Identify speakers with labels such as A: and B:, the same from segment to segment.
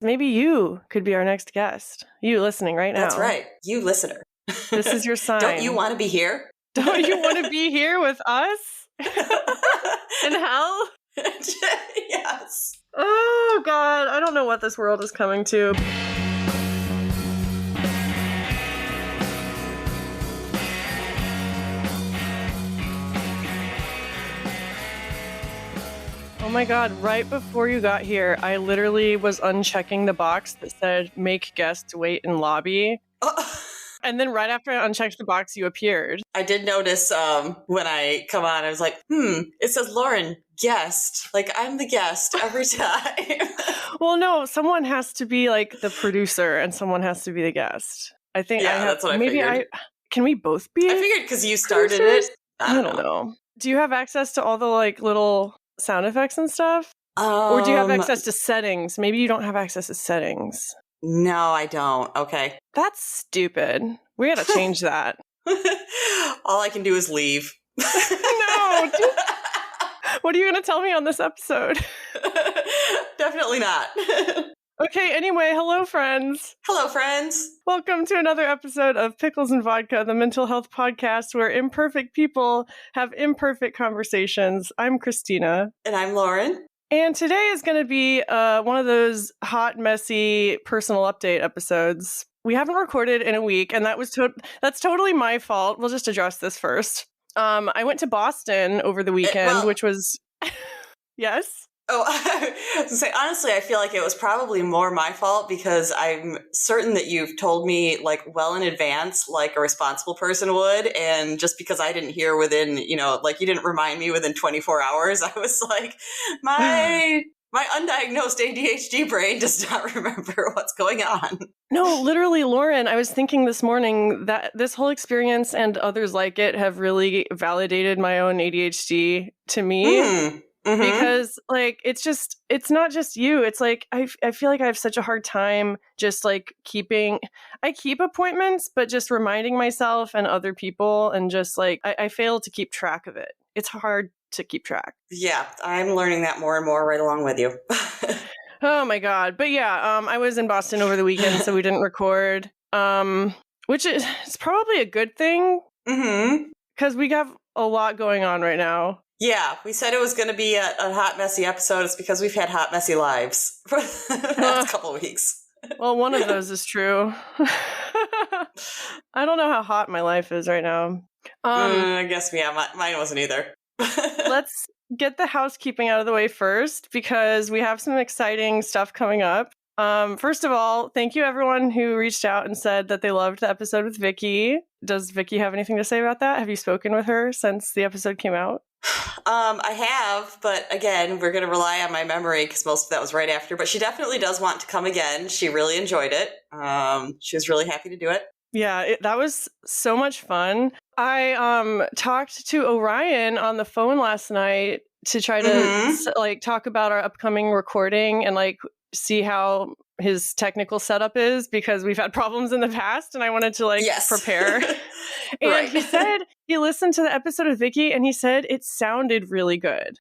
A: Maybe you could be our next guest. You listening right now.
B: That's right. You listener.
A: This is your sign.
B: Don't you want to be here?
A: Don't you want to be here with us? In hell?
B: Yes.
A: Oh, God. I don't know what this world is coming to. Oh my God, right before you got here, I literally was unchecking the box that said, make guests wait in lobby. And then right after I unchecked the box, you appeared.
B: I did notice when I come on, I was like, it says Lauren, guest. Like, I'm the guest every time.
A: Well, no, someone has to be like the producer and someone has to be the guest. I think
B: that's what I figured.
A: Can we both be?
B: I figured because you started it.
A: I don't know. Do you have access to all the like little sound effects and stuff? Or do you have access to settings? Maybe you don't have access to settings.
B: No, I don't. Okay.
A: That's stupid. We gotta change that.
B: All I can do is leave.
A: No. What are you gonna tell me on this episode?
B: Definitely not.
A: Okay, anyway, hello, friends.
B: Hello, friends.
A: Welcome to another episode of Pickles and Vodka, the mental health podcast where imperfect people have imperfect conversations. I'm Christina.
B: And I'm Lauren.
A: And today is going to be one of those hot, messy personal update episodes. We haven't recorded in a week, and that's totally my fault. We'll just address this first. I went to Boston over the weekend, which was... Yes?
B: Oh, I was gonna say, honestly, I feel like it was probably more my fault because I'm certain that you've told me like well in advance, like a responsible person would. And just because I didn't hear within, like you didn't remind me within 24 hours, I was like, my undiagnosed ADHD brain does not remember what's going on.
A: No, literally, Lauren, I was thinking this morning that this whole experience and others like it have really validated my own ADHD to me. Mm-hmm. Because like it's not just you. It's like I feel like I have such a hard time just like I keep appointments, but just reminding myself and other people, and just like I fail to keep track of it. It's hard to keep track.
B: Yeah, I'm learning that more and more right along with you.
A: Oh my God. But yeah, I was in Boston over the weekend, so we didn't record, which is probably a good thing. Mm-hmm. Because we have a lot going on right now.
B: Yeah, we said it was going to be a hot, messy episode. It's because we've had hot, messy lives for the past couple of weeks.
A: Well, one of those is true. I don't know how hot my life is right now.
B: I guess, yeah, mine wasn't either.
A: Let's get the housekeeping out of the way first, because we have some exciting stuff coming up. First of all, thank you everyone who reached out and said that they loved the episode with Vicky. Does Vicky have anything to say about that? Have you spoken with her since the episode came out?
B: I have, but again, we're going to rely on my memory because most of that was right after, but she definitely does want to come again. She really enjoyed it. She was really happy to do it.
A: Yeah, that was so much fun. I talked to Orion on the phone last night to try to like talk about our upcoming recording and like see how his technical setup is, because we've had problems in the past and I wanted to like prepare. And right. He said he listened to the episode of Vicky and he said it sounded really good.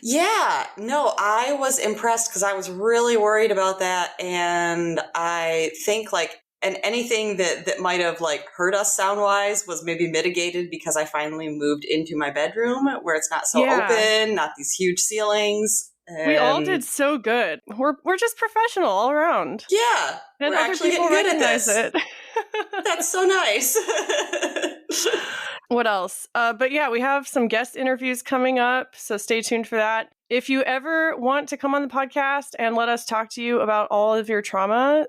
B: Yeah, no, I was impressed because I was really worried about that. And I think like, and anything that might have like hurt us sound wise was maybe mitigated because I finally moved into my bedroom where it's not so open, not these huge ceilings. And
A: we all did so good. We're just professional all around.
B: Yeah.
A: And
B: we're
A: other people recognize it.
B: That's so nice.
A: What else? But yeah, we have some guest interviews coming up, so stay tuned for that. If you ever want to come on the podcast and let us talk to you about all of your trauma,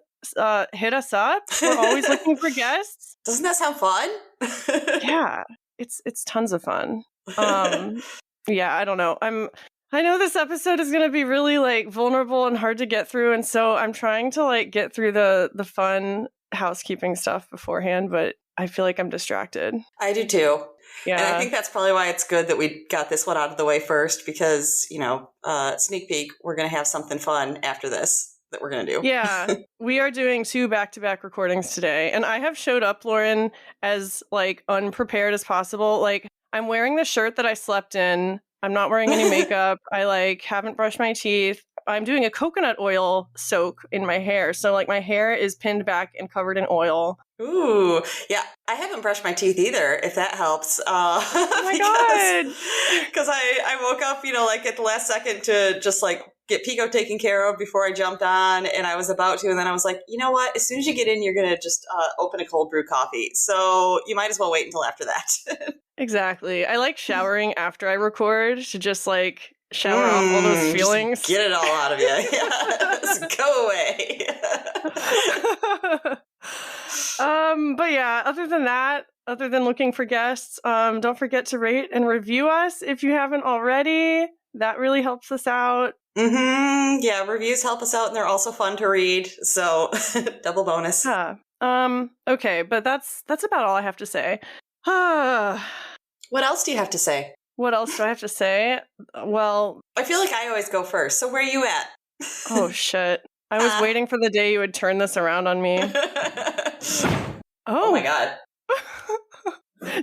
A: hit us up. We're always looking for guests.
B: Doesn't that sound fun?
A: Yeah, it's tons of fun. Yeah, I don't know. I know this episode is going to be really like vulnerable and hard to get through, and so I'm trying to like get through the fun housekeeping stuff beforehand, but I feel like I'm distracted.
B: I do too.
A: Yeah.
B: And I think that's probably why it's good that we got this one out of the way first, because, sneak peek, we're going to have something fun after this that we're going to do.
A: Yeah. We are doing 2 back-to-back recordings today, and I have showed up, Lauren, as like unprepared as possible. Like, I'm wearing the shirt that I slept in. I'm not wearing any makeup. I like haven't brushed my teeth. I'm doing a coconut oil soak in my hair. So like my hair is pinned back and covered in oil.
B: Ooh, yeah. I haven't brushed my teeth either, if that helps.
A: Oh my God.
B: Because I woke up, like at the last second to just like get Pico taken care of before I jumped on, and I was about to, and then I was like, you know what? As soon as you get in, you're going to just open a cold brew coffee. So you might as well wait until after that.
A: Exactly. I like showering after I record to just like shower off all those feelings.
B: Get it all out of you. Yes, go away.
A: But yeah, other than that, other than looking for guests, don't forget to rate and review us if you haven't already. That really helps us out.
B: Yeah, reviews help us out, and they're also fun to read. So double bonus.
A: Yeah. Okay, but that's about all I have to say.
B: What else do you have to say?
A: What else do I have to say? Well,
B: I feel like I always go first. So where are you at?
A: Oh shit. I was waiting for the day you would turn this around on me.
B: Oh my God.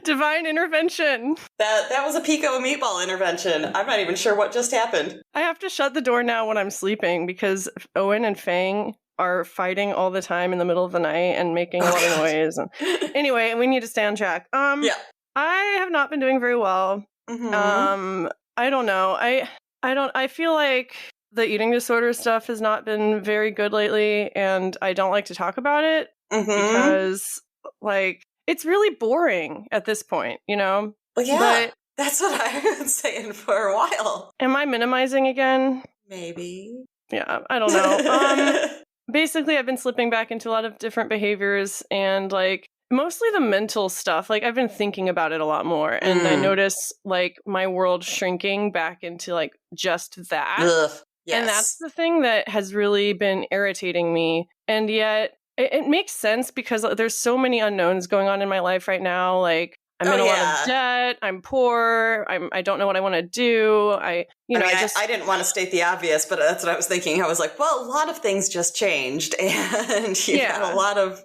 A: Divine intervention.
B: That was a Pico meatball intervention. I'm not even sure what just happened.
A: I have to shut the door now when I'm sleeping because Owen and Fang are fighting all the time in the middle of the night and making a lot of noise. Anyway, we need to stay on track. Yeah. I have not been doing very well. I don't know. I feel like the eating disorder stuff has not been very good lately, and I don't like to talk about it because like it's really boring at this point, Well,
B: yeah, but that's what I've been saying for a while.
A: Am I minimizing again?
B: Maybe.
A: Yeah, I don't know. Basically, I've been slipping back into a lot of different behaviors and like mostly the mental stuff. Like I've been thinking about it a lot more, and I notice like my world shrinking back into like just that. Yes. And that's the thing that has really been irritating me. And yet it makes sense because there's so many unknowns going on in my life right now. Like I'm in a lot of debt. I'm poor. I don't know what I want to do. I
B: didn't want to state the obvious, but that's what I was thinking. I was like, well, a lot of things just changed, and you've had a lot of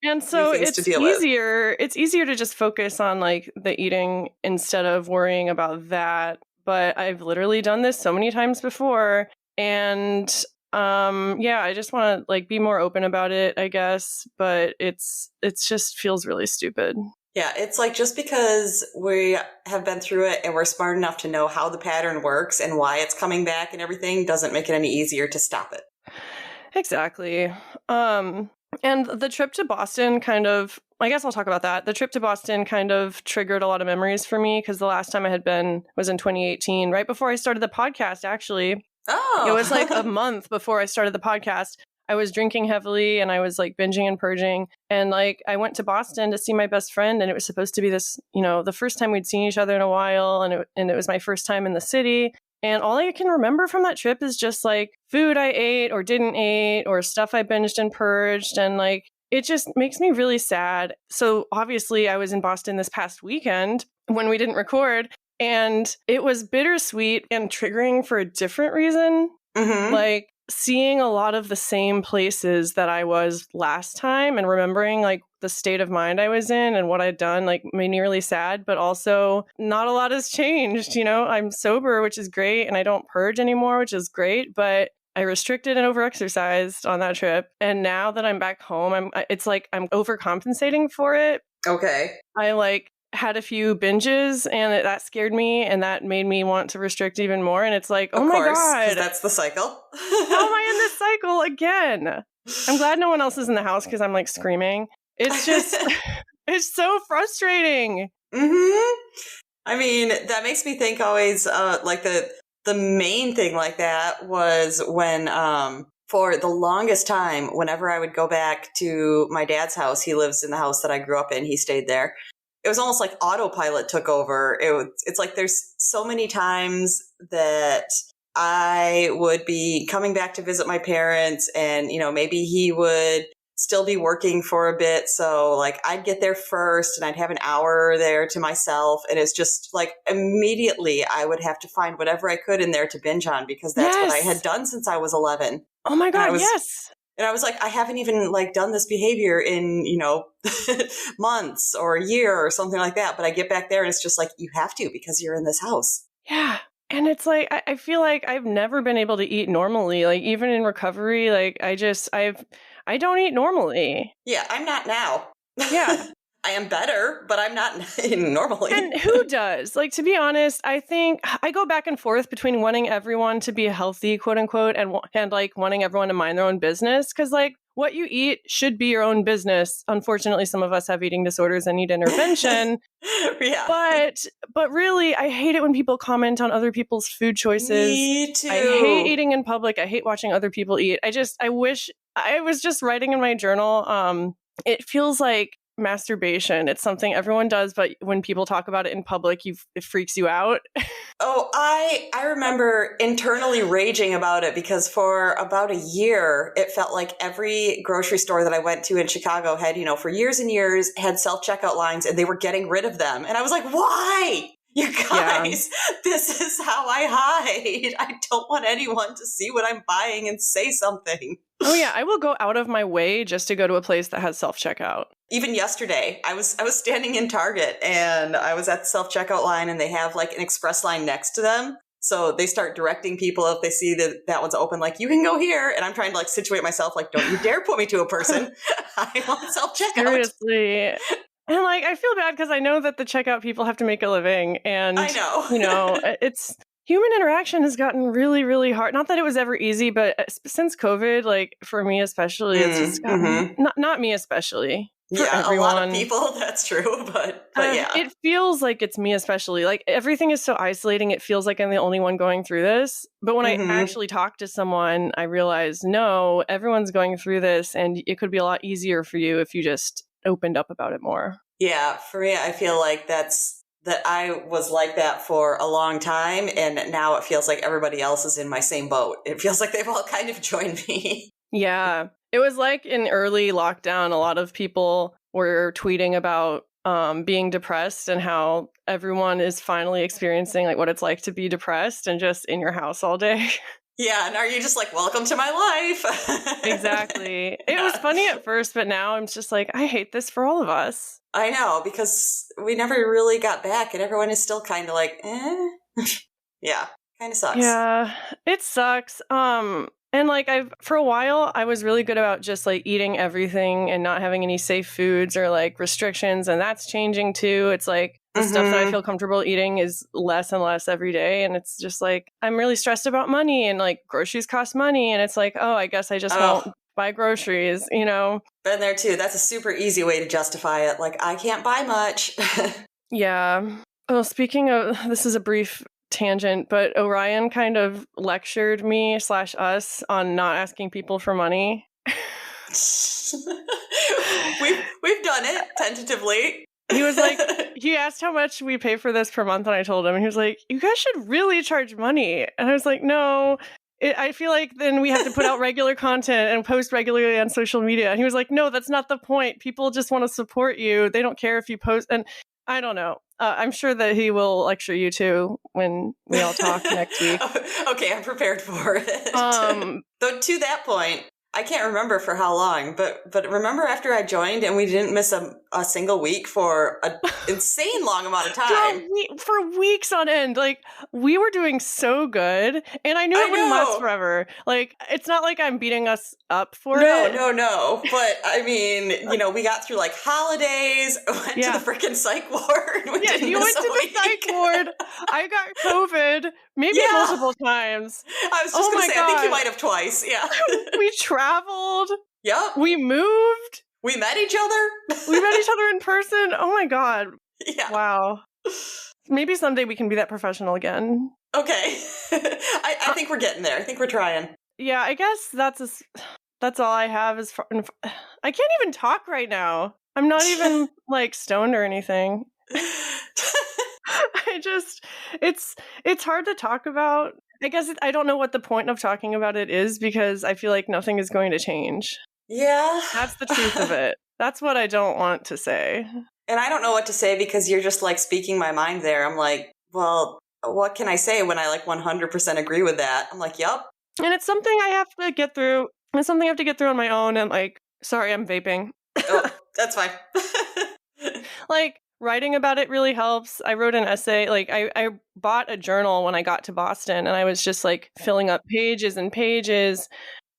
A: And so it's easier. It's easier to just focus on like the eating instead of worrying about that. But I've literally done this so many times before, and I just want to like be more open about it, I guess. But it's just feels really stupid.
B: Yeah, it's like just because we have been through it and we're smart enough to know how the pattern works and why it's coming back and everything doesn't make it any easier to stop it.
A: Exactly. And the trip to Boston I guess I'll talk about that. The trip to Boston kind of triggered a lot of memories for me because the last time I had been was in 2018, right before I started the podcast, actually. Oh. It was like a month before I started the podcast. I was drinking heavily and I was like binging and purging. And like I went to Boston to see my best friend, and it was supposed to be this, the first time we'd seen each other in a while. And it was my first time in the city. And all I can remember from that trip is just like food I ate or didn't eat or stuff I binged and purged. And like, it just makes me really sad. So obviously I was in Boston this past weekend when we didn't record, and it was bittersweet and triggering for a different reason. Like seeing a lot of the same places that I was last time and remembering like the state of mind I was in and what I'd done like made me really sad, but also not a lot has changed. I'm sober, which is great. And I don't purge anymore, which is great. But I restricted and overexercised on that trip. And now that I'm back home, it's like I'm overcompensating for it.
B: Okay. I
A: like had a few binges and that scared me, and that made me want to restrict even more. And it's like, oh my God,
B: that's the cycle.
A: How am I in this cycle again? I'm glad no one else is in the house because I'm like screaming. It's just, it's so frustrating.
B: I mean, that makes me think always like the main thing like that was when for the longest time, whenever I would go back to my dad's house, he lives in the house that I grew up in. He stayed there. It was almost like autopilot took over. It's like there's so many times that I would be coming back to visit my parents, and, maybe he would still be working for a bit. So like I'd get there first and I'd have an hour there to myself. And it's just like immediately I would have to find whatever I could in there to binge on because that's what I had done since I was 11.
A: Oh my God, yes.
B: And I was like, I haven't even like done this behavior in, months or a year or something like that. But I get back there and it's just like, you have to because you're in this house.
A: Yeah. And it's like, I feel like I've never been able to eat normally. Like, even in recovery, like, I don't eat normally.
B: Yeah, I'm not now.
A: Yeah.
B: I am better, but I'm not normally.
A: And who does? Like, to be honest, I think I go back and forth between wanting everyone to be healthy, quote unquote, and like wanting everyone to mind their own business. Because like what you eat should be your own business. Unfortunately, some of us have eating disorders and need intervention.
B: Yeah.
A: But really, I hate it when people comment on other people's food choices.
B: Me too.
A: I hate eating in public. I hate watching other people eat. I wish I was just writing in my journal. It feels like masturbation. It's something everyone does, but when people talk about it in public, it freaks you out.
B: Oh, I remember internally raging about it because for about a year, it felt like every grocery store that I went to in Chicago had, for years and years, had self-checkout lines and they were getting rid of them. And I was like, why? You guys, This is how I hide. I don't want anyone to see what I'm buying and say something.
A: Oh yeah, I will go out of my way just to go to a place that has self-checkout.
B: Even yesterday, I was standing in Target and I was at the self-checkout line and they have like an express line next to them. So they start directing people if they see that one's open, like, you can go here. And I'm trying to like situate myself, like, don't you dare put me to a person. I want self-checkout.
A: Seriously. And like, I feel bad because I know that the checkout people have to make a living. And
B: I know.
A: It's human interaction has gotten really, really hard. Not that it was ever easy, but since COVID, like for me especially, it's just gotten, not me especially.
B: Yeah,
A: everyone.
B: A lot of people, that's true, but yeah.
A: It feels like it's me especially. Like everything is so isolating, it feels like I'm the only one going through this. But when I actually talk to someone, I realize, no, everyone's going through this and it could be a lot easier for you if you just opened up about it more.
B: Yeah, for me, I feel like that I was like that for a long time, and now it feels like everybody else is in my same boat. It feels like they've all kind of joined me.
A: Yeah. It was like in early lockdown, a lot of people were tweeting about being depressed and how everyone is finally experiencing like what it's like to be depressed and just in your house all day.
B: Yeah, and are you just like, welcome to my life?
A: Exactly. It was funny at first, but now I'm just like, I hate this for all of us.
B: I know, because we never really got back and everyone is still kind of like, Yeah, kind of sucks.
A: Yeah, it sucks. And like for a while, I was really good about just like eating everything and not having any safe foods or like restrictions. And that's changing too. It's like the stuff that I feel comfortable eating is less and less every day. And it's just like, I'm really stressed about money and like groceries cost money. And it's like, oh, I guess I just won't buy groceries, Been
B: there too. That's a super easy way to justify it. Like, I can't buy much.
A: Yeah. Well, speaking of, this is a brief tangent, but Orion kind of lectured me / us on not asking people for money.
B: We've done it tentatively.
A: He was like, he asked how much we pay for this per month, and I told him, and he was like, you guys should really charge money. And I was like, no, I feel like then we have to put out regular content and post regularly on social media. And he was like, no, that's not the point. People just want to support you. They don't care if you post. And I don't know. I'm sure that he will lecture you too when we all talk next week.
B: Okay, I'm prepared for it. Though to that point, I can't remember for how long, but remember after I joined and we didn't miss a single week for an insane long amount of time.
A: For weeks on end. Like, we were doing so good, and I knew it wouldn't last forever. Like, it's not like I'm beating us up for it.
B: No. But, I mean, we got through, like, holidays, went to the freaking psych ward.
A: You went to the psych ward. I got COVID, maybe multiple times.
B: I was just going to say, I think you might have twice, yeah.
A: We traveled.
B: Yep.
A: We moved.
B: We met each other.
A: We met each other in person. Oh my God.
B: Yeah.
A: Wow. Maybe someday we can be that professional again.
B: Okay. I think we're getting there. I think we're trying.
A: Yeah, I guess that's all I have as far. I can't even talk right now. I'm not even like stoned or anything. It's hard to talk about. I guess I don't know what the point of talking about it is because I feel like nothing is going to change.
B: Yeah.
A: That's the truth of it. That's what I don't want to say.
B: And I don't know what to say because you're just like speaking my mind there. I'm like, well, what can I say when I like 100% agree with that? I'm like, yup.
A: And it's something I have to get through. It's something I have to get through on my own. And like, sorry, I'm vaping.
B: Oh, that's fine.
A: Like, Writing about it really helps. I wrote an essay. Like I bought a journal when I got to Boston, and I was just like filling up pages and pages.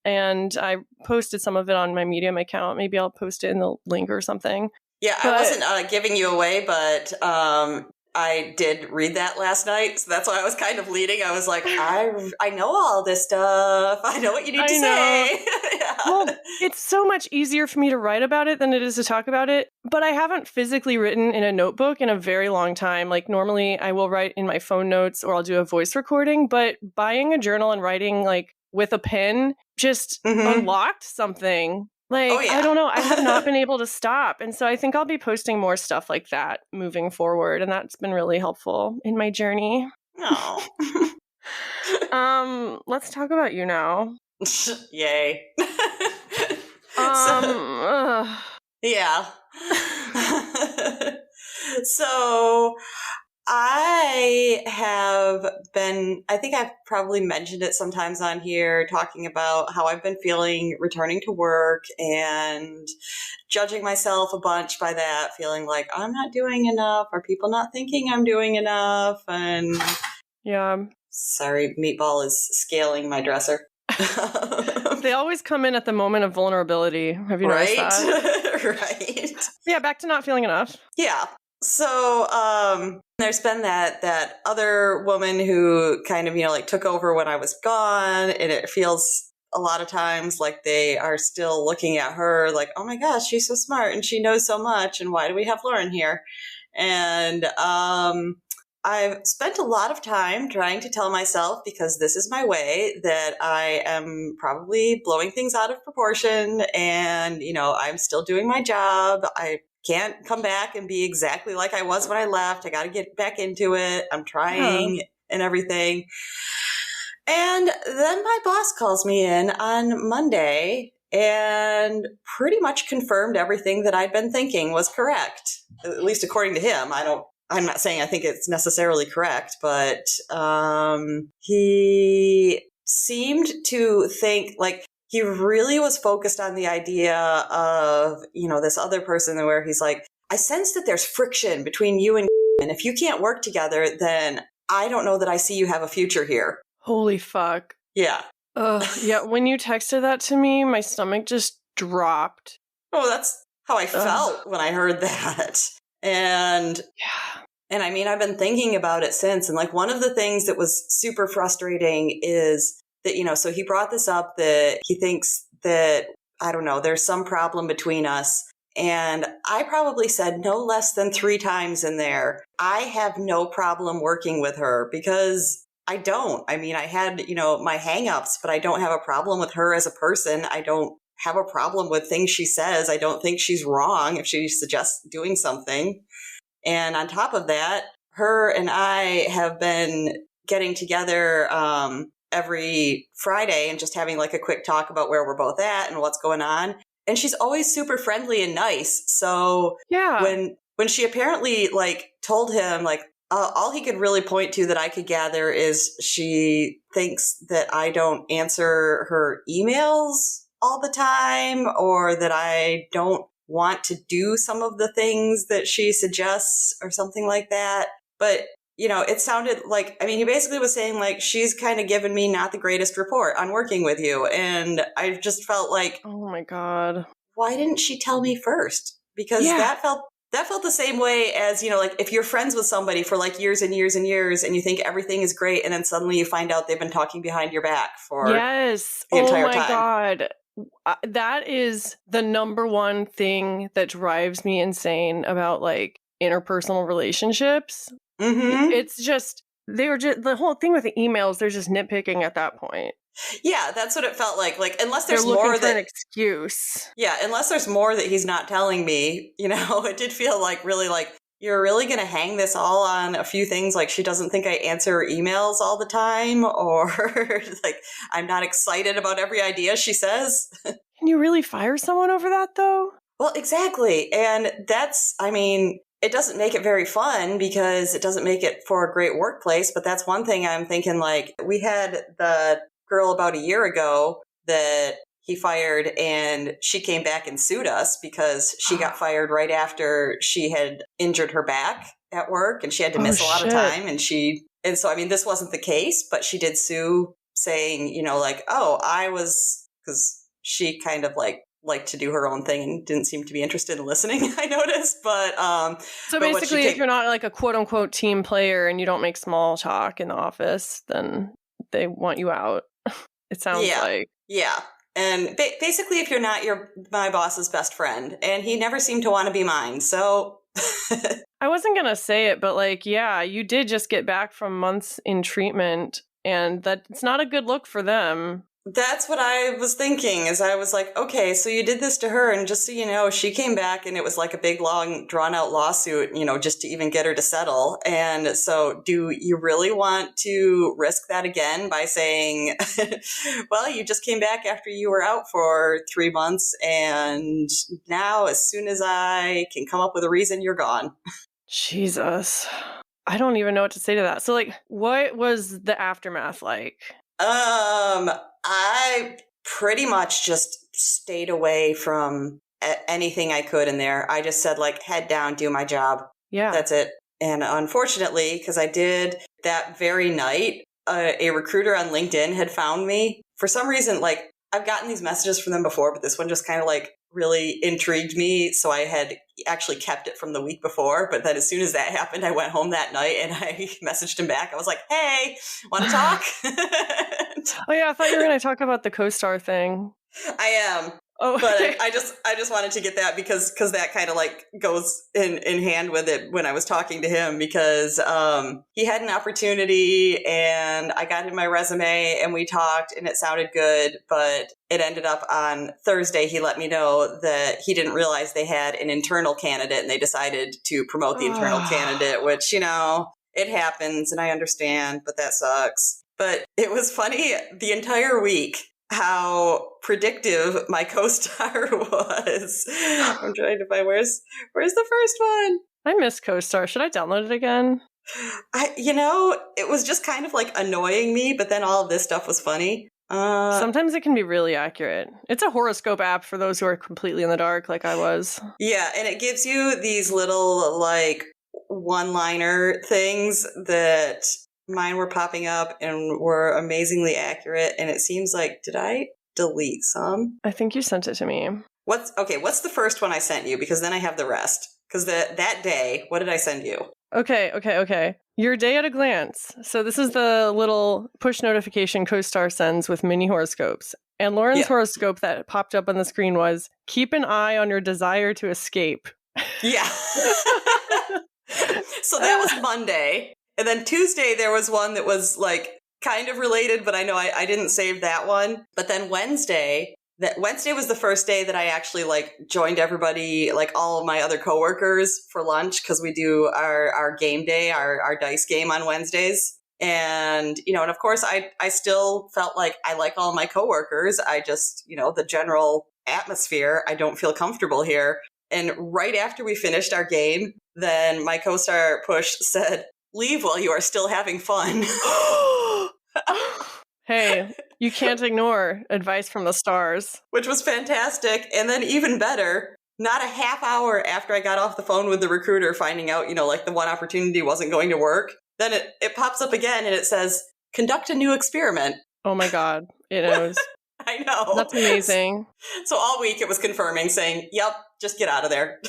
A: And I posted some of it on my Medium account. Maybe I'll post it in the link or something.
B: Yeah, I wasn't giving you away, but I did read that last night, so that's why I was kind of leading. I was like, I know all this stuff. I know what you need to say. Yeah.
A: Well, it's so much easier for me to write about it than it is to talk about it. But I haven't physically written in a notebook in a very long time. Like normally I will write in my phone notes or I'll do a voice recording. But buying a journal and writing like with a pen just unlocked something. Like, I don't know. I have not been able to stop. And so I think I'll be posting more stuff like that moving forward. And that's been really helpful in my journey.
B: Oh.
A: Let's talk about you now.
B: Yay. Yeah. So I think I've probably mentioned it sometimes on here, talking about how I've been feeling returning to work and judging myself a bunch by that, feeling like I'm not doing enough. Are people not thinking I'm doing enough? And
A: yeah.
B: Sorry, Meatball is scaling my dresser.
A: They always come in at the moment of vulnerability. Have you noticed that?
B: Right.
A: Yeah, back to not feeling enough.
B: Yeah. So there's been that other woman who kind of, like took over when I was gone, and it feels a lot of times like they are still looking at her like, oh my gosh, she's so smart and she knows so much, and why do we have Lauren here? And I've spent a lot of time trying to tell myself, because this is my way, that I am probably blowing things out of proportion, and, I'm still doing my job. I can't come back and be exactly like I was when I left. I got to get back into it. I'm trying and everything. And then my boss calls me in on Monday and pretty much confirmed everything that I'd been thinking was correct, at least according to him. I'm not saying I think it's necessarily correct, but he seemed to think like he really was focused on the idea of, this other person where he's like, I sense that there's friction between you and if you can't work together, then I don't know that I see you have a future here.
A: Holy fuck.
B: Yeah.
A: Yeah, when you texted that to me, my stomach just dropped.
B: Oh, that's how I felt when I heard that. And I mean, I've been thinking about it since. And like one of the things that was super frustrating is that, so he brought this up that he thinks that, I don't know, there's some problem between us. And I probably said no less than 3 times in there, I have no problem working with her, because I don't. I mean, I had, my hangups, but I don't have a problem with her as a person. I don't have a problem with things she says. I don't think she's wrong if she suggests doing something. And on top of that, her and I have been getting together every Friday and just having like a quick talk about where we're both at and what's going on. And she's always super friendly and nice. So when she apparently like told him like all he could really point to that I could gather is she thinks that I don't answer her emails all the time, or that I don't want to do some of the things that she suggests or something like that. But, it sounded like, I mean, he basically was saying like, she's kind of given me not the greatest report on working with you. And I just felt like,
A: oh my God,
B: why didn't she tell me first? Because that felt the same way as, like if you're friends with somebody for like years and years and years and you think everything is great, and then suddenly you find out they've been talking behind your back for the entire time.
A: God. That is the number one thing that drives me insane about like interpersonal relationships. Mm-hmm. It's just, the whole thing with the emails, they're just nitpicking at that point.
B: Yeah, that's what it felt like. Like, unless there's more
A: an excuse.
B: Yeah, unless there's more that he's not telling me, it did feel like really like, you're really going to hang this all on a few things, like she doesn't think I answer emails all the time, or like I'm not excited about every idea she says.
A: Can you really fire someone over that, though?
B: Well, exactly. And it doesn't make it very fun, because it doesn't make it for a great workplace. But that's one thing I'm thinking, like, we had the girl about a year ago that he fired, and she came back and sued us because she got fired right after she had injured her back at work, and she had to miss a lot of time. And so, I mean, this wasn't the case, but she did sue, saying, you know, like, oh, because she kind of liked to do her own thing and didn't seem to be interested in listening, I noticed.
A: So basically, if you're not like a quote unquote team player and you don't make small talk in the office, then they want you out. It sounds like.
B: Yeah. And basically, if you're not my boss's best friend, and he never seemed to want to be mine. So
A: I wasn't going to say it, but like, yeah, you did just get back from months in treatment, and that's not a good look for them.
B: That's what I was thinking, is I was like, okay, so you did this to her, and just so you know, she came back and it was like a big, long, drawn-out lawsuit, you know, just to even get her to settle. And so do you really want to risk that again by saying, well, you just came back after you were out for 3 months, and now as soon as I can come up with a reason, you're gone.
A: Jesus. I don't even know what to say to that. So, like, what was the aftermath like?
B: I pretty much just stayed away from anything I could in there. I just said, like, head down, do my job.
A: Yeah.
B: That's it. And unfortunately, because I did that very night, a recruiter on LinkedIn had found me. For some reason, like, I've gotten these messages from them before, but this one just kind of like really intrigued me. So I had actually kept it from the week before. But then as soon as that happened, I went home that night and I messaged him back. I was like, hey, want to talk?
A: Oh, yeah. I thought you were going to talk about the co-star thing.
B: I am.
A: Oh,
B: but
A: okay.
B: I just wanted to get that because that kind of like goes in hand with it when I was talking to him, because he had an opportunity and I got in my resume and we talked and it sounded good, but it ended up on Thursday. He let me know that he didn't realize they had an internal candidate and they decided to promote the internal candidate, which, you know, it happens and I understand, but that sucks. But it was funny the entire week how predictive my co-star was. I'm trying to find where's the first one.
A: I miss co-star. Should I download it again?
B: It was just kind of like annoying me, but then all of this stuff was funny.
A: Sometimes it can be really accurate. It's a horoscope app for those who are completely in the dark, like I was.
B: Yeah, and it gives you these little like one-liner things that mine were popping up and were amazingly accurate, and it seems like, did I delete some?
A: I think you sent it to me.
B: What's the first one I sent you? Because then I have the rest. Because that day, what did I send you?
A: Okay. Your day at a glance. So this is the little push notification co-star sends with mini horoscopes. And Lauren's horoscope that popped up on the screen was, keep an eye on your desire to escape.
B: Yeah. So that was Monday. And then Tuesday, there was one that was like kind of related, but I know I didn't save that one. But then Wednesday was the first day that I actually like joined everybody, like all of my other coworkers for lunch, because we do our game day, our dice game on Wednesdays. And, and of course I still felt like I like all my coworkers. I just, the general atmosphere, I don't feel comfortable here. And right after we finished our game, then my co-star Push said, leave while you are still having fun.
A: Hey, you can't ignore advice from the stars. Which
B: was fantastic. And then even better, not a half hour after I got off the phone with the recruiter finding out, like the one opportunity wasn't going to work, then it pops up again and it says, conduct a new experiment.
A: Oh my God, it knows.
B: I know.
A: That's amazing.
B: So all week it was confirming, saying, yep, just get out of there.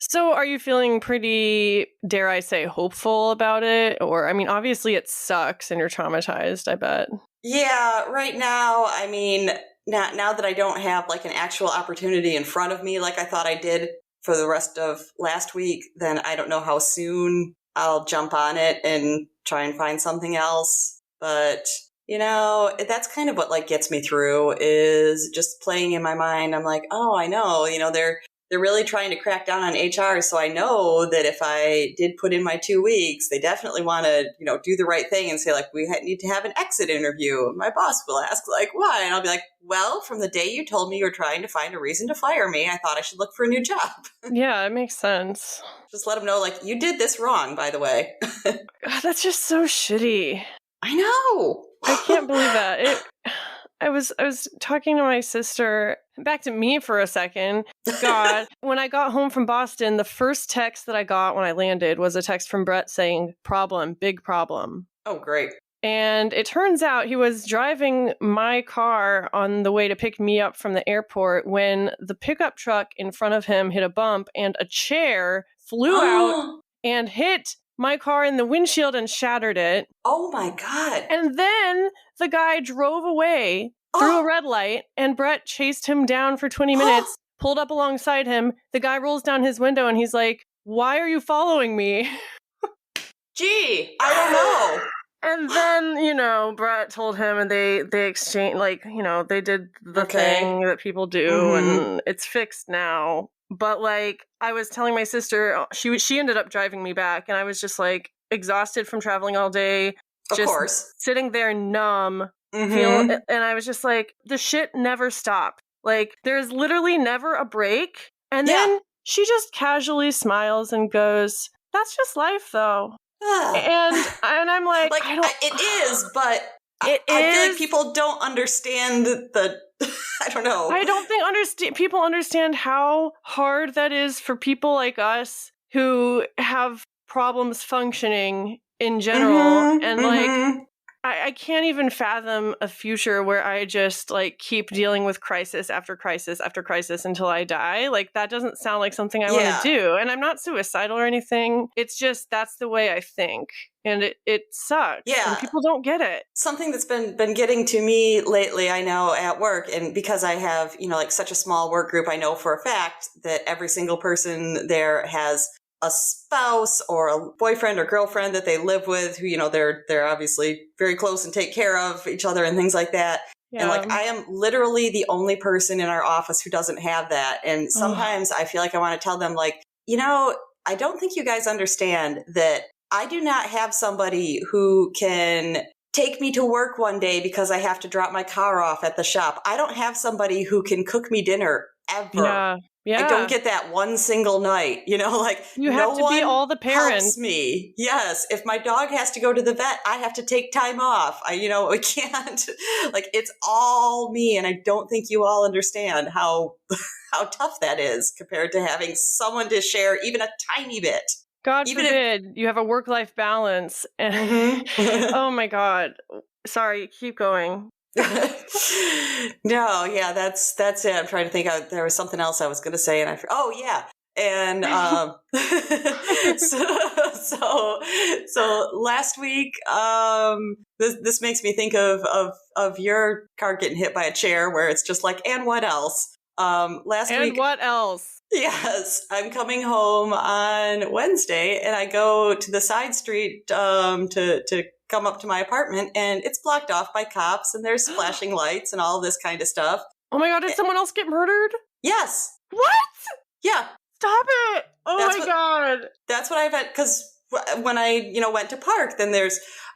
A: So are you feeling pretty, dare I say, hopeful about it? Or, I mean, obviously it sucks and you're traumatized, I bet.
B: Yeah, right now, I mean, now that I don't have like an actual opportunity in front of me like I thought I did for the rest of last week, then I don't know how soon I'll jump on it and try and find something else. But that's kind of what like gets me through, is just playing in my mind. I'm like, oh, I know, they're really trying to crack down on HR. So I know that if I did put in my 2 weeks, they definitely want to, do the right thing and say like, we need to have an exit interview. My boss will ask like, why? And I'll be like, well, from the day you told me you were trying to find a reason to fire me, I thought I should look for a new job.
A: Yeah, it makes sense.
B: Just let them know like, you did this wrong, by the way.
A: God, that's just so shitty.
B: I know.
A: I can't believe that. I was talking to my sister, back to me for a second. God, when I got home from Boston, the first text that I got when I landed was a text from Brett saying, problem, big problem.
B: Oh, great.
A: And it turns out he was driving my car on the way to pick me up from the airport when the pickup truck in front of him hit a bump and a chair flew out and hit my car in the windshield and shattered it.
B: Oh my God.
A: And then the guy drove away through a red light, and Brett chased him down for 20 minutes, pulled up alongside him. The guy rolls down his window and he's like, "Why are you following me?"
B: Gee, I don't know.
A: And then, you know, Brett told him, and they exchanged, like, you know, they did the thing that people do, and it's fixed now. But, like, I was telling my sister, she ended up driving me back, and I was just, like, exhausted from traveling all day. Just sitting there numb. And I was just like, the shit never stopped. Like, there's literally never a break. And then she just casually smiles and goes, "That's just life, though." And I'm like I don't.
B: It is, but I feel like people don't understand the. I don't know.
A: I don't think people understand how hard that is for people like us who have problems functioning in general, and like I can't even fathom a future where I just like keep dealing with crisis after crisis after crisis until I die. Like, that doesn't sound like something I want to do. And I'm not suicidal or anything. It's just that's the way I think. And it sucks.
B: Yeah.
A: And people don't get it.
B: Something that's been getting to me lately, I know, at work, and because I have, you know, like such a small work group, I know for a fact that every single person there has a spouse or a boyfriend or girlfriend that they live with who, you know, they're obviously very close and take care of each other and things like that. Yeah. And like, I am literally the only person in our office who doesn't have that. And sometimes I feel like I want to tell them, like, you know, I don't think you guys understand that I do not have somebody who can take me to work one day because I have to drop my car off at the shop. I don't have somebody who can cook me dinner ever. Yeah. I don't get that one single night, you know, like
A: you have to be all the parents.
B: Helps me. Yes. If my dog has to go to the vet, I have to take time off. I can't, like, it's all me. And I don't think you all understand how tough that is compared to having someone to share even a tiny bit.
A: God forbid you have a work-life balance. And oh my God. Sorry, keep going.
B: No, yeah, that's it. I'm trying to think. There was something else I was going to say, and and so last week, this makes me think of your car getting hit by a chair, where it's just like, and what else? Last week,
A: what else?
B: Yes, I'm coming home on Wednesday, and I go to the side street to come up to my apartment, and it's blocked off by cops, and there's flashing lights and all this kind of stuff.
A: Oh my God, did someone else get murdered?
B: Yes.
A: What?
B: Yeah.
A: Stop it. Oh God.
B: That's what I've had, because when I, went to park, then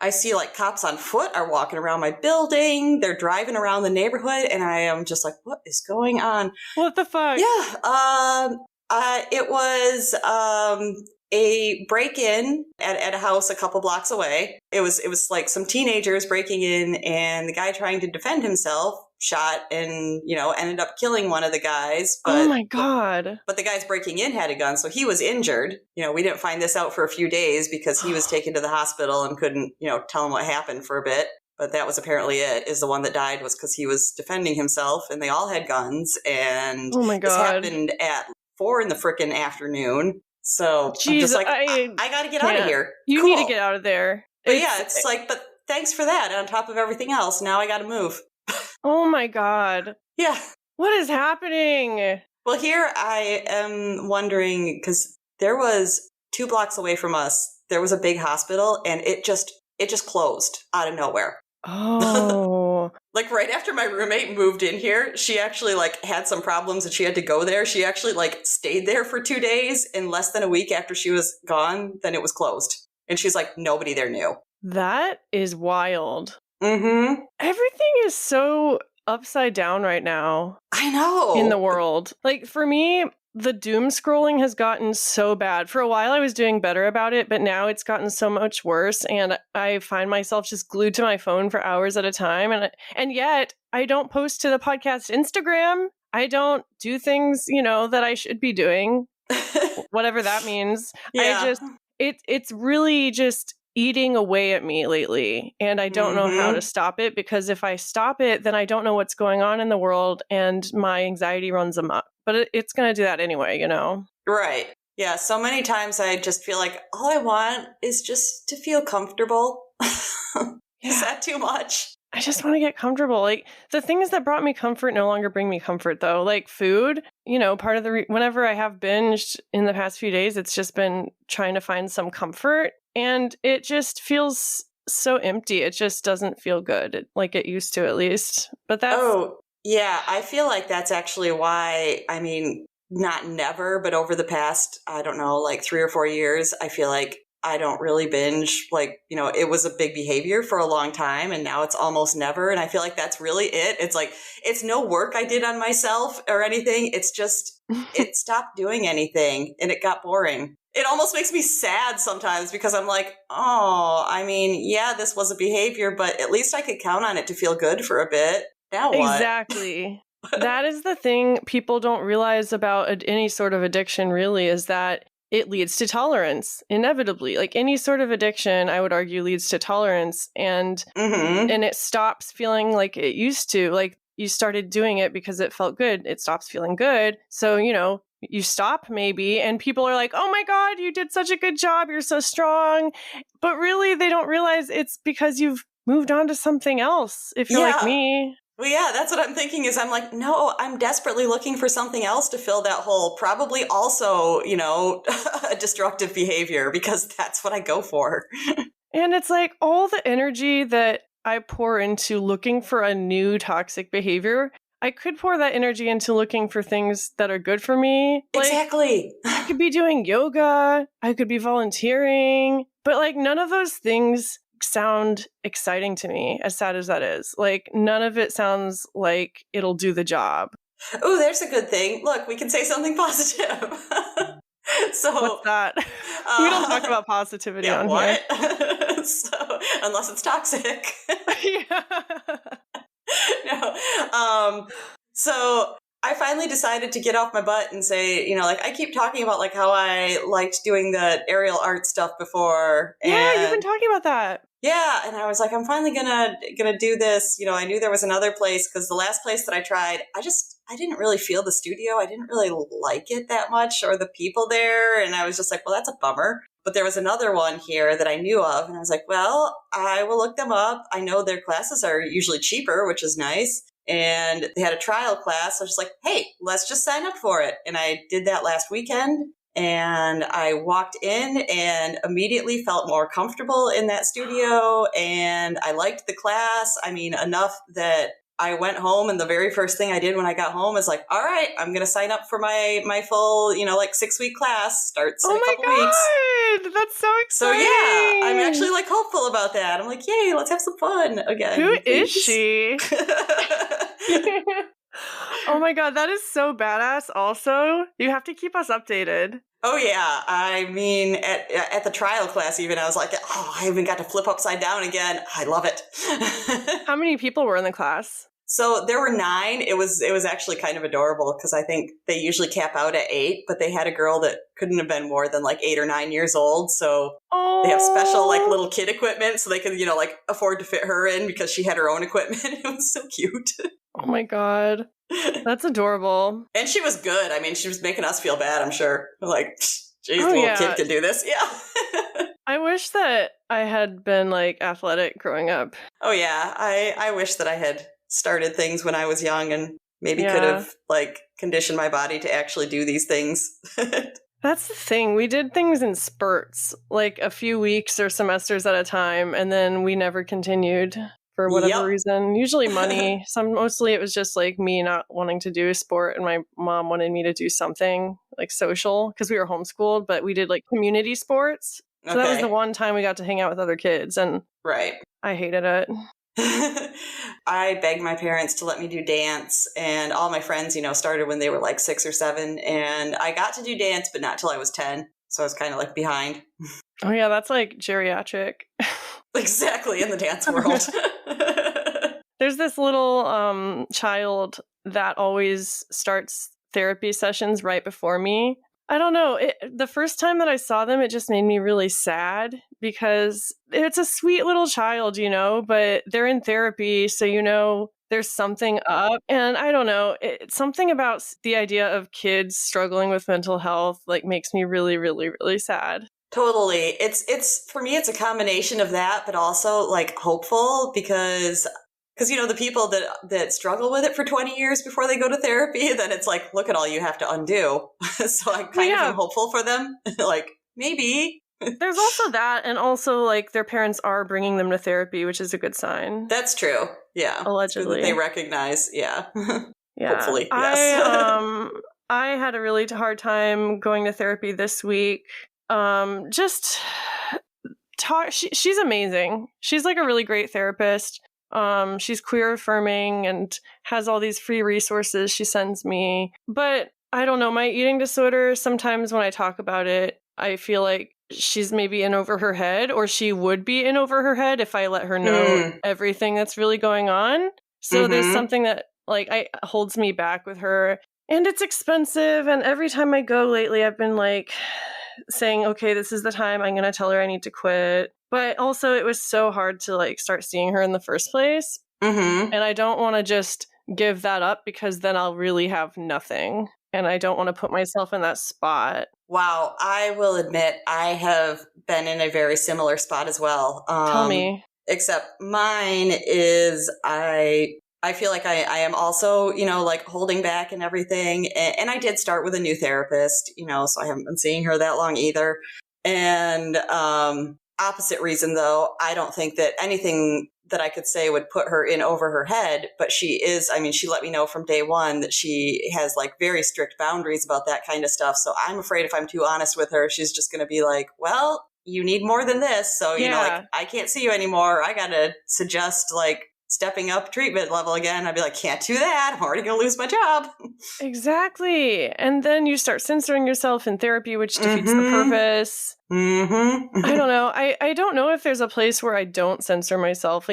B: I see like cops on foot are walking around my building. They're driving around the neighborhood, and I am just like, what is going on?
A: What the fuck?
B: Yeah. It was, a break-in at a house a couple blocks away. It was like some teenagers breaking in, and the guy trying to defend himself shot and, ended up killing one of the guys. But,
A: oh my God.
B: But the guys breaking in had a gun, so he was injured. We didn't find this out for a few days because he was taken to the hospital and couldn't, tell him what happened for a bit. But that was apparently it, is the one that died was because he was defending himself, and they all had guns. And
A: oh my God.
B: This happened at 4 in the frickin' afternoon. So
A: jeez,
B: I'm just like, I got to get out of here.
A: You need to get out of there.
B: But it's like, but thanks for that. On top of everything else, now I got to move.
A: Oh my God.
B: Yeah.
A: What is happening?
B: Well, here I am wondering, because there was 2 blocks away from us, there was a big hospital, and it just closed out of nowhere.
A: Oh.
B: Like right after my roommate moved in here, she actually like had some problems and she had to go there. She actually like stayed there for 2 days, and less than a week after she was gone, then it was closed. And she's like, nobody there knew.
A: That is wild.
B: Mm-hmm.
A: Everything is so upside down right now.
B: I know.
A: In the world. Like for me, the doom scrolling has gotten so bad. For a while, I was doing better about it, but now it's gotten so much worse. And I find myself just glued to my phone for hours at a time. And yet I don't post to the podcast Instagram. I don't do things, that I should be doing, whatever that means.
B: Yeah.
A: It's really just eating away at me lately. And I don't know how to stop it, because if I stop it, then I don't know what's going on in the world and my anxiety runs amok. But it's going to do that anyway,
B: Right. Yeah. So many times I just feel like all I want is just to feel comfortable. Is that too much?
A: I just want to get comfortable. Like, the things that brought me comfort no longer bring me comfort, though. Like food, part of whenever I have binged in the past few days, it's just been trying to find some comfort. And it just feels so empty. It just doesn't feel good, like it used to, at least. But that's...
B: Oh, yeah. I feel like that's actually why, not never, but over the past, I don't know, like 3 or 4 years, I feel like I don't really binge. Like, it was a big behavior for a long time, and now it's almost never. And I feel like that's really it. It's like, it's no work I did on myself or anything. It's just, it stopped doing anything and it got boring. It almost makes me sad sometimes, because I'm like, yeah, this was a behavior, but at least I could count on it to feel good for a bit. Now what?
A: Exactly. That is the thing people don't realize about any sort of addiction, really, is that it leads to tolerance, inevitably. Like any sort of addiction, I would argue, leads to tolerance, and it stops feeling like it used to. Like, you started doing it because it felt good. It stops feeling good. So, you stop maybe, and people are like, oh my God, you did such a good job. You're so strong. But really, they don't realize it's because you've moved on to something else, if you're like me.
B: Well, yeah, that's what I'm thinking. Is I'm like, no, I'm desperately looking for something else to fill that hole. Probably also, a destructive behavior, because that's what I go for.
A: And it's like all the energy that I pour into looking for a new toxic behavior, I could pour that energy into looking for things that are good for me.
B: Exactly.
A: I could be doing yoga. I could be volunteering. But none of those things sound exciting to me, as sad as that is. None of it sounds like it'll do the job.
B: Oh, there's a good thing. Look, we can say something positive. So
A: what's that? We don't talk about positivity on
B: what?
A: Here.
B: So, unless it's toxic.
A: Yeah.
B: No. So I finally decided to get off my butt and say, I keep talking about how I liked doing the aerial art stuff before. And
A: yeah, you've been talking about that.
B: Yeah, and I was like, I'm finally gonna do this. I knew there was another place, because the last place that I tried, I didn't really feel the studio. I didn't really like it that much, or the people there, and I was just like, well, that's a bummer. But there was another one here that I knew of, and I was like, well, I will look them up. I know their classes are usually cheaper, which is nice. And they had a trial class. So I was just like, hey, let's just sign up for it. And I did that last weekend. And I walked in and immediately felt more comfortable in that studio. And I liked the class. Enough that I went home, and the very first thing I did when I got home is like, all right, I'm going to sign up for my full, 6-week class. Starts in a couple weeks.
A: Oh my God, that's so exciting.
B: So yeah, I'm actually hopeful about that. I'm like, yay, let's have some fun again.
A: Who is she? Oh my God, that is so badass. Also, you have to keep us updated.
B: Oh yeah, at the trial class even, I was like, I even got to flip upside down again. I love it.
A: How many people were in the class?
B: So there were 9. It was actually kind of adorable, because I think they usually cap out at 8, but they had a girl that couldn't have been more than 8 or 9 years old. So they have special little kid equipment, so they could afford to fit her in, because she had her own equipment. It was so cute.
A: Oh my God. That's adorable.
B: And she was good. She was making us feel bad, I'm sure. Like, geez, little kid can do this. Yeah.
A: I wish that I had been athletic growing up.
B: Oh yeah. I wish that I had started things when I was young, and maybe could have conditioned my body to actually do these things.
A: That's the thing. We did things in spurts, a few weeks or semesters at a time, and then we never continued. For whatever reason, usually money. Mostly it was just me not wanting to do a sport, and my mom wanted me to do something social, because we were homeschooled, but we did community sports. So that was the one time we got to hang out with other kids, and
B: right.
A: I hated it.
B: I begged my parents to let me do dance, and all my friends, started when they were like 6 or 7, and I got to do dance, but not till I was 10. So I was kind of like behind.
A: Oh yeah, that's like geriatric.
B: Exactly, in the dance world.
A: There's this little child that always starts therapy sessions right before me. I don't know. The first time that I saw them, it just made me really sad because it's a sweet little child, but they're in therapy. So, there's something up. And I don't know. Something about the idea of kids struggling with mental health like makes me really, really, really sad.
B: Totally. It's for me, it's a combination of that, but also like hopeful because the people that struggle with it for 20 years before they go to therapy, then it's like, look at all you have to undo. So I kind of am hopeful for them. Like, maybe.
A: There's also that, and also like their parents are bringing them to therapy, which is a good sign.
B: That's true. Yeah.
A: Allegedly.
B: They recognize. Yeah.
A: Yeah.
B: Hopefully. Yes.
A: I had a really hard time going to therapy this week. She's amazing. She's like a really great therapist. She's queer affirming and has all these free resources she sends me. But I don't know, my eating disorder, sometimes when I talk about it, I feel like she's maybe in over her head, or she would be in over her head if I let her know everything that's really going on. So there's something that like holds me back with her, and it's expensive. And every time I go lately, I've been like saying, okay, this is the time I'm going to tell her I need to quit. But also it was so hard to like start seeing her in the first place. And I don't want to just give that up because then I'll really have nothing. And I don't want to put myself in that spot.
B: Wow. I will admit I have been in a very similar spot as well.
A: Tell me.
B: Except mine is I feel like I am also, like holding back and everything. And I did start with a new therapist, so I haven't been seeing her that long either. And opposite reason, though, I don't think that anything that I could say would put her in over her head. But she let me know from day one that she has like very strict boundaries about that kind of stuff. So I'm afraid if I'm too honest with her, she's just going to be like, well, you need more than this. So, I can't see you anymore. I got to suggest like stepping up treatment level again. I'd be like, can't do that. I'm already going to lose my job.
A: Exactly. And then you start censoring yourself in therapy, which defeats the purpose. I don't know. I don't know if there's a place where I don't censor myself.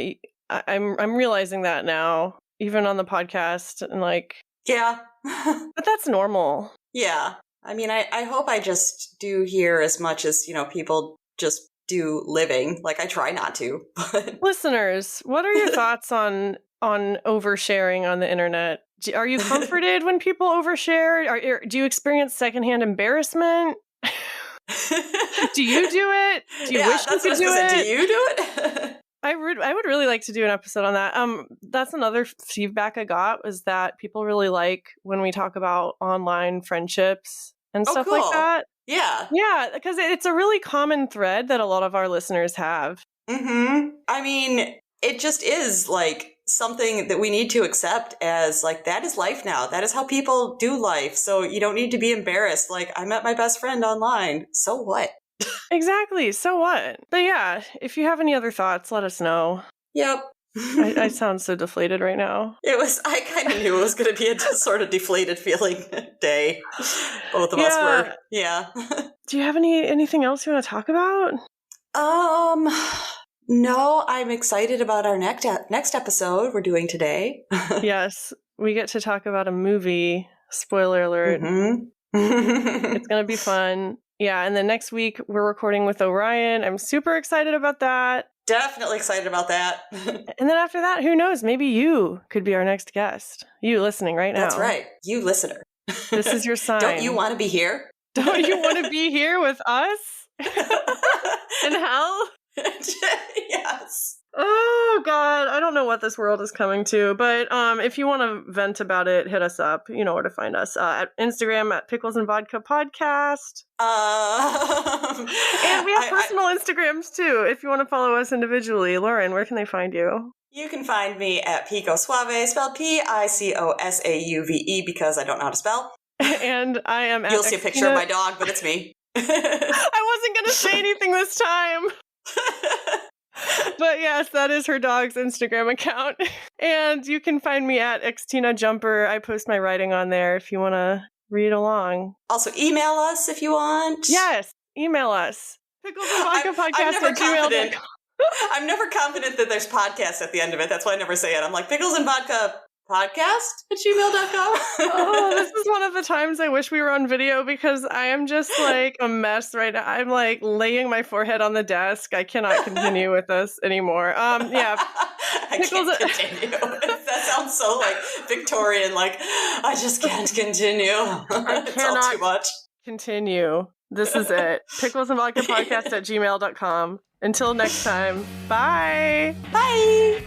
A: I'm realizing that now, even on the podcast, and like,
B: yeah,
A: but that's normal.
B: Yeah. I mean, I hope I just do here as much as, people just do living. Like I try not to. But
A: listeners, what are your thoughts on oversharing on the internet? Are you comforted when people overshare? Do you experience secondhand embarrassment? Do you do it? Do you wish you could do it?
B: Do you do it?
A: I would really like to do an episode on that. That's another feedback I got, was that people really like when we talk about online friendships and stuff like that.
B: Yeah.
A: Yeah, because it's a really common thread that a lot of our listeners have.
B: I mean, it just is like something that we need to accept as like, that is life now. That is how people do life. So you don't need to be embarrassed. Like, I met my best friend online. So what?
A: Exactly. So what? But yeah, if you have any other thoughts, let us know.
B: Yep.
A: I sound so deflated right now.
B: I kind of knew it was going to be a sort of deflated feeling day. Both of us were. Yeah.
A: Do you have anything else you want to talk about?
B: No, I'm excited about our next episode we're doing today.
A: Yes, we get to talk about a movie. Spoiler alert. It's going to be fun. Yeah, and then next week we're recording with Orion. I'm super excited about that.
B: Definitely excited about that.
A: And then after that, who knows? Maybe you could be our next guest. You listening right now.
B: That's right. You listener.
A: This is your sign.
B: Don't you want to be here?
A: Don't you want to be here with us? In hell?
B: Yes.
A: Oh, God. I don't know what this world is coming to. But if you want to vent about it, hit us up. You know where to find us. At Instagram at Pickles and Vodka Podcast. And we have personal Instagrams, too, if you want to follow us individually. Lauren, where can they find you?
B: You can find me at Pico Suave, spelled Picosauve, because I don't know how to spell.
A: And I am at
B: You'll see a picture of my dog, but it's me.
A: I wasn't going to say anything this time. But yes, that is her dog's Instagram account. And you can find me at Xtina Jumper. I post my writing on there if you want to read along.
B: Also, email us if you want.
A: Yes, email us. Pickles and Vodka podcast@gmail.com.
B: I'm never confident that there's podcasts at the end of it. That's why I never say it. I'm like, Pickles and Vodka podcast@gmail.com.
A: Oh, this is one of the times I wish we were on video because I am just like a mess right now. I'm like laying my forehead on the desk. I cannot continue with this anymore. Yeah.
B: I can't continue. That sounds so like Victorian, like, I just can't continue. It's all too much.
A: Continue. This is it. Pickles and Vodka podcast@gmail.com. Until next time. Bye.
B: Bye.